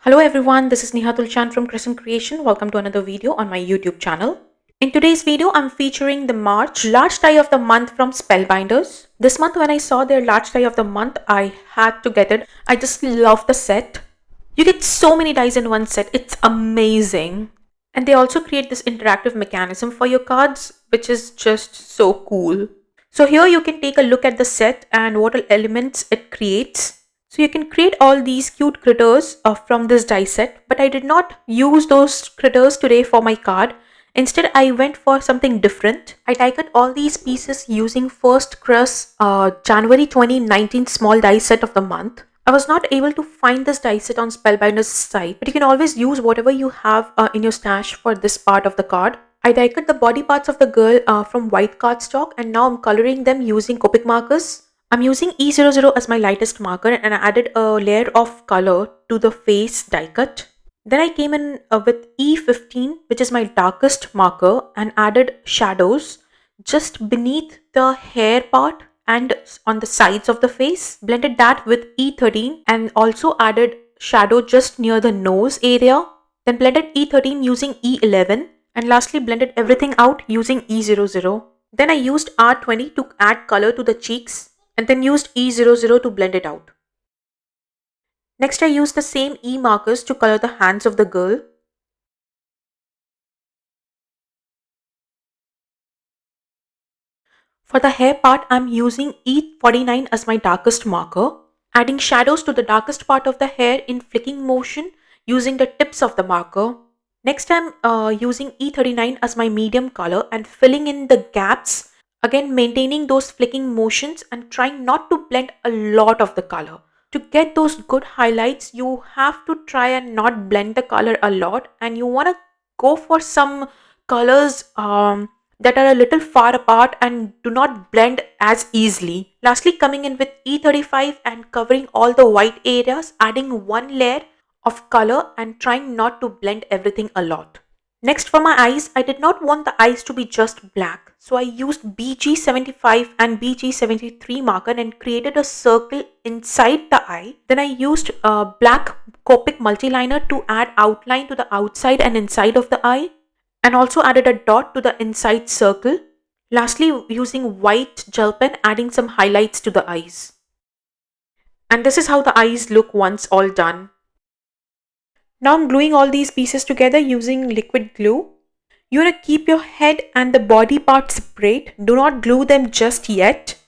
Hello everyone, this is Neha Tulsyan from Crescent Creation. Welcome to another video on my YouTube channel. In today's video, I'm featuring the March large die of the month from Spellbinders. This month when I saw their large die of the month, I had to get it. I just love the set. You get so many dies in one set, it's amazing. And they also create this interactive mechanism for your cards, which is just so cool. So here you can take a look at the set and what all elements it creates. So you can create all these cute critters from this die set, but I did not use those critters today for my card. Instead, I went for something different. I die cut all these pieces using First Crush January 2019 small die set of the month. I was not able to find this die set on Spellbinders site, but you can always use whatever you have in your stash for this part of the card. I die cut the body parts of the girl from white cardstock, and now I'm coloring them using Copic Markers. I'm using E00 as my lightest marker and I added a layer of color to the face die cut. Then I came in with E15, which is my darkest marker, and added shadows just beneath the hair part and on the sides of the face. Blended that with E13 and also added shadow just near the nose area. Then blended E13 using E11 and lastly blended everything out using E00. Then I used R20 to add color to the cheeks and then used E00 to blend it out. Next I used the same E markers to color the hands of the girl. For the hair part, I'm using E49 as my darkest marker, adding shadows to the darkest part of the hair in flicking motion using the tips of the marker. Next I'm using E39 as my medium color and filling in the gaps, again maintaining those flicking motions and trying not to blend a lot of the color. To get those good highlights, you have to try and not blend the color a lot, and you want to go for some colors that are a little far apart and do not blend as easily. Lastly, coming in with E35 and covering all the white areas, adding one layer of color and trying not to blend everything a lot. Next, for my eyes, I did not want the eyes to be just black. So I used BG75 and BG73 marker and created a circle inside the eye. Then I used black Copic multiliner to add outline to the outside and inside of the eye. And also added a dot to the inside circle. Lastly, using white gel pen, adding some highlights to the eyes. And this is how the eyes look once all done. Now I'm gluing all these pieces together using liquid glue. You want to keep your head and the body part separate. Do not glue them just yet.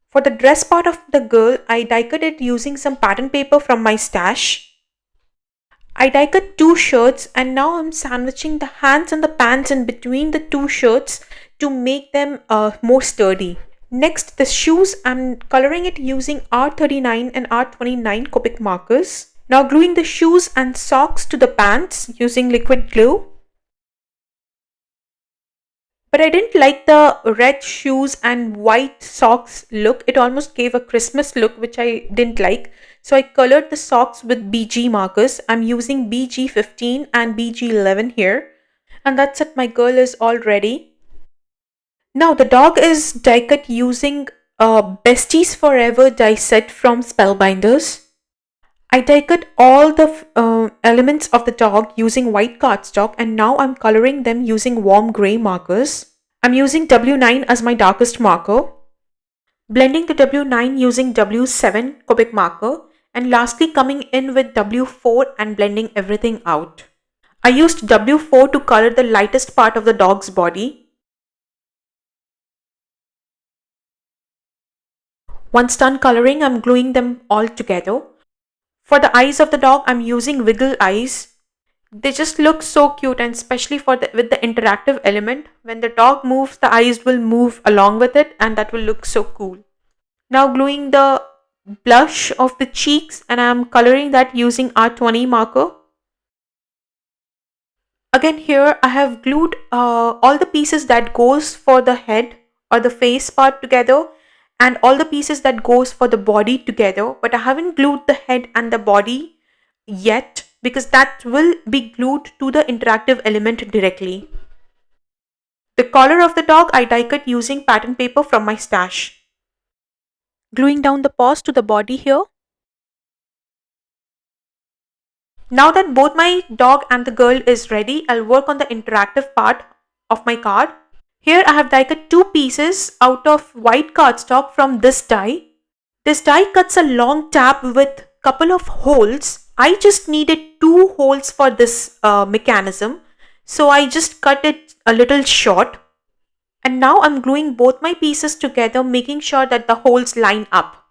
For the dress part of the girl, I die cut it using some pattern paper from my stash. I die cut two shirts and now I'm sandwiching the hands and the pants in between the two shirts to make them more sturdy. Next, the shoes, I'm coloring it using R39 and R29 Copic markers. Now gluing the shoes and socks to the pants using liquid glue. But I didn't like the red shoes and white socks look. It almost gave a Christmas look, which I didn't like. So I colored the socks with BG markers. I'm using BG15 and BG11 here. And that's it, my girl is all ready. Now the dog is die cut using Besties Forever die set from Spellbinders. I die cut all the elements of the dog using white cardstock and now I'm coloring them using warm grey markers. I'm using W9 as my darkest marker. Blending the W9 using W7 Copic marker and lastly coming in with W4 and blending everything out. I used W4 to color the lightest part of the dog's body. Once done coloring, I'm gluing them all together. For the eyes of the dog, I'm using wiggle eyes. They just look so cute, and especially with the interactive element, when the dog moves, the eyes will move along with it and that will look so cool. Now gluing the blush of the cheeks and I'm coloring that using R20 marker. Again here I have glued all the pieces that goes for the head or the face part together and all the pieces that goes for the body together, but I haven't glued the head and the body yet because that will be glued to the interactive element directly. The collar of the dog I die cut using pattern paper from my stash. Gluing down the paws to the body here. Now that both my dog and the girl is ready, I'll work on the interactive part of my card. Here I have die cut two pieces out of white cardstock from this die. This die cuts a long tab with couple of holes. I just needed two holes for this mechanism. So I just cut it a little short. And now I'm gluing both my pieces together, making sure that the holes line up.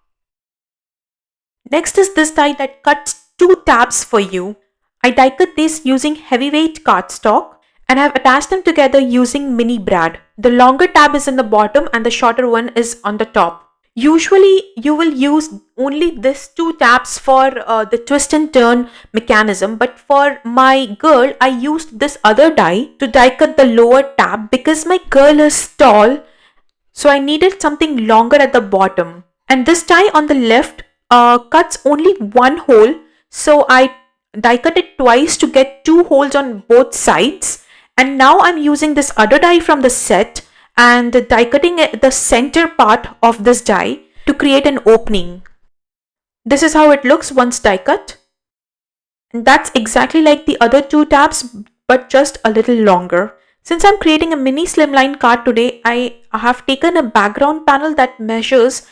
Next is this die that cuts two tabs for you. I die cut this using heavyweight cardstock and have attached them together using mini brad. The longer tab is in the bottom and the shorter one is on the top. Usually you will use only these two tabs for the twist and turn mechanism, but for my girl I used this other die to die cut the lower tab because my girl is tall, so I needed something longer at the bottom. And this die on the left cuts only one hole, so I die cut it twice to get two holes on both sides. And now I'm using this other die from the set and die cutting the center part of this die to create an opening. This is how it looks once die cut. And that's exactly like the other two tabs, but just a little longer. Since I'm creating a mini slimline card today, I have taken a background panel that measures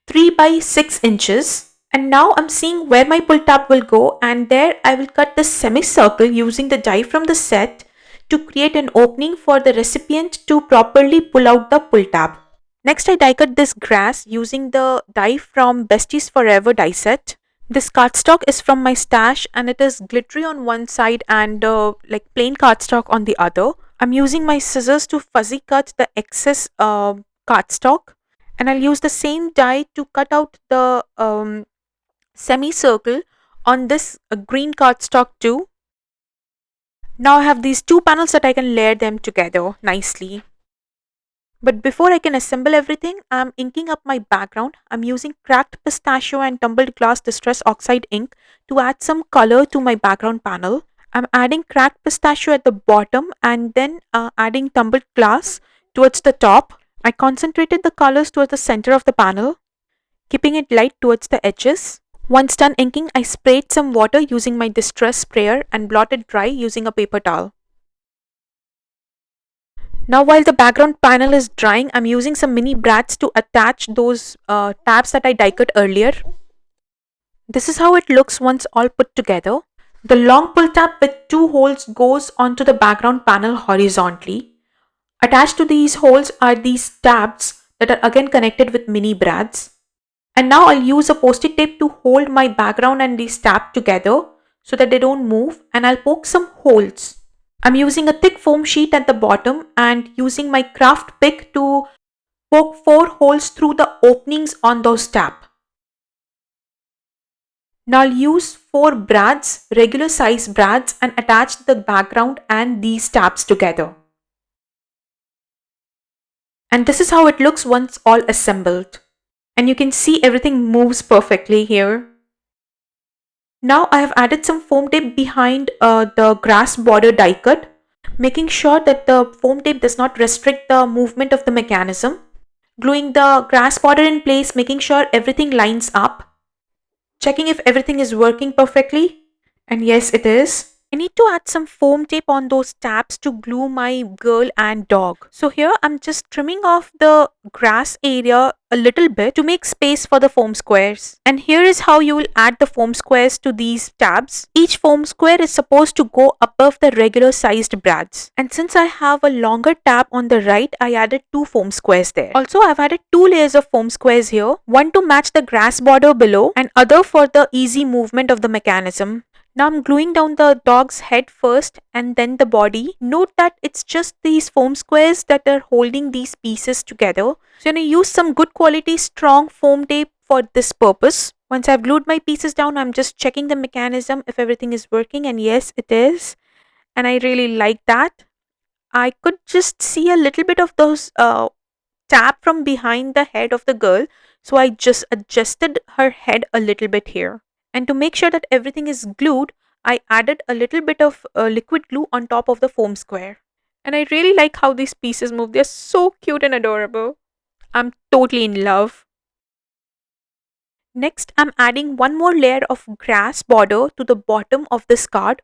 3 by 6 inches. And now I'm seeing where my pull tab will go, and there I will cut the semicircle using the die from the set to create an opening for the recipient to properly pull out the pull tab. Next I die cut this grass using the die from Besties Forever die set. This cardstock is from my stash and it is glittery on one side and like plain cardstock on the other. I'm using my scissors to fuzzy cut the excess cardstock, and I'll use the same die to cut out the semicircle on this green cardstock too. Now I have these two panels that I can layer them together nicely. But before I can assemble everything, I'm inking up my background. I'm using cracked pistachio and tumbled glass distress oxide ink to add some color to my background panel. I'm adding cracked pistachio at the bottom and then adding tumbled glass towards the top. I concentrated the colors towards the center of the panel, keeping it light towards the edges. Once done inking, I sprayed some water using my distress sprayer and blotted dry using a paper towel. Now while the background panel is drying, I'm using some mini brads to attach those tabs that I die cut earlier. This is how it looks once all put together. The long pull tab with two holes goes onto the background panel horizontally. Attached to these holes are these tabs that are again connected with mini brads. And now I'll use a post-it tape to hold my background and these tabs together so that they don't move, and I'll poke some holes. I'm using a thick foam sheet at the bottom and using my craft pick to poke 4 holes through the openings on those tabs. Now I'll use 4 brads, regular size brads, and attach the background and these tabs together. And this is how it looks once all assembled. And you can see everything moves perfectly here. Now I have added some foam tape behind the grass border die cut, making sure that the foam tape does not restrict the movement of the mechanism. Gluing the grass border in place, making sure everything lines up. Checking if everything is working perfectly. And yes, it is. I need to add some foam tape on those tabs to glue my girl and dog. So here I'm just trimming off the grass area a little bit to make space for the foam squares. And here is how you will add the foam squares to these tabs. Each foam square is supposed to go above the regular sized brads. And since I have a longer tab on the right, I added 2 foam squares there. Also, I've added 2 layers of foam squares here. One to match the grass border below and other for the easy movement of the mechanism. Now I'm gluing down the dog's head first and then the body. Note that it's just these foam squares that are holding these pieces together. So I'm going to use some good quality strong foam tape for this purpose. Once I've glued my pieces down, I'm just checking the mechanism if everything is working, and yes, it is. And I really like that. I could just see a little bit of those tap from behind the head of the girl. So I just adjusted her head a little bit here. And to make sure that everything is glued, I added a little bit of liquid glue on top of the foam square. And I really like how these pieces move. They're so cute and adorable. I'm totally in love. Next, I'm adding one more layer of grass border to the bottom of this card,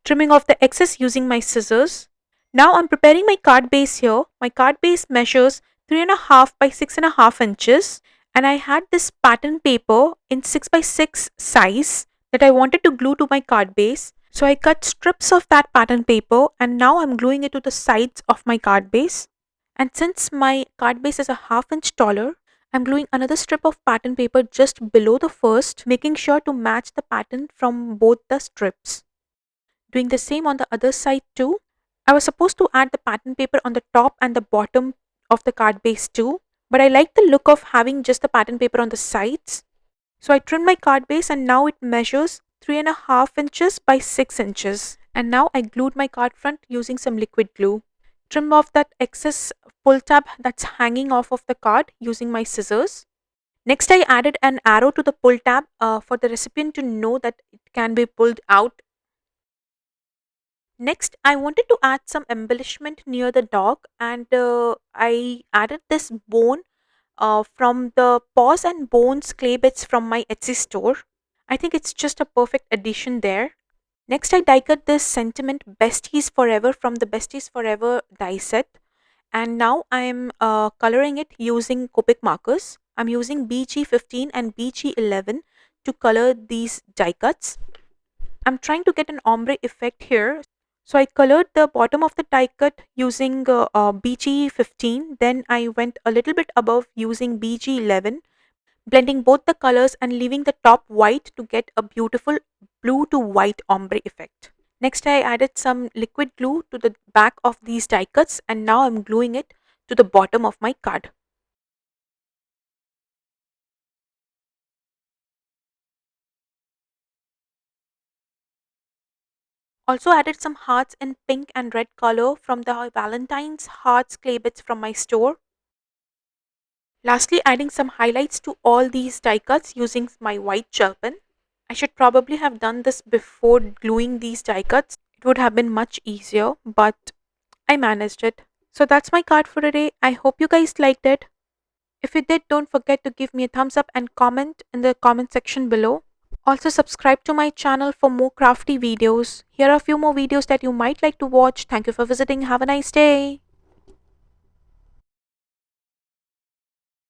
trimming off the excess using my scissors. Now I'm preparing my card base here. My card base measures 3.5 by 6.5 inches, and I had this pattern paper in 6 by 6 size that I wanted to glue to my card base. So I cut strips of that pattern paper and now I'm gluing it to the sides of my card base. And since my card base is a half inch taller, I'm gluing another strip of pattern paper just below the first, making sure to match the pattern from both the strips. Doing the same on the other side too. I was supposed to add the pattern paper on the top and the bottom of the card base too, but I like the look of having just the pattern paper on the sides. So I trimmed my card base and now it measures 3.5 inches by 6 inches. And now I glued my card front using some liquid glue. Trim off that excess pull tab that's hanging off of the card using my scissors. Next, I added an arrow to the pull tab for the recipient to know that it can be pulled out. Next, I wanted to add some embellishment near the dog, and I added this bone from the Paws and Bones clay bits from my Etsy store. I think it's just a perfect addition there. Next, I die cut this sentiment Besties Forever from the Besties Forever die set, and now I'm coloring it using Copic markers. I'm using BG15 and BG11 to color these die cuts. I'm trying to get an ombre effect here. So I colored the bottom of the die cut using BG15. Then I went a little bit above using BG11, blending both the colors and leaving the top white to get a beautiful blue to white ombre effect. Next, I added some liquid glue to the back of these die cuts and now I'm gluing it to the bottom of my card. Also added some hearts in pink and red color from the Valentine's hearts clay bits from my store. Lastly, adding some highlights to all these die cuts using my white gel pen. I should probably have done this before gluing these die cuts. It would have been much easier, but I managed it. So that's my card for today. I hope you guys liked it. If you did, don't forget to give me a thumbs up and comment in the comment section below. Also subscribe to my channel for more crafty videos. Here are a few more videos that you might like to watch. Thank you for visiting. Have a nice day.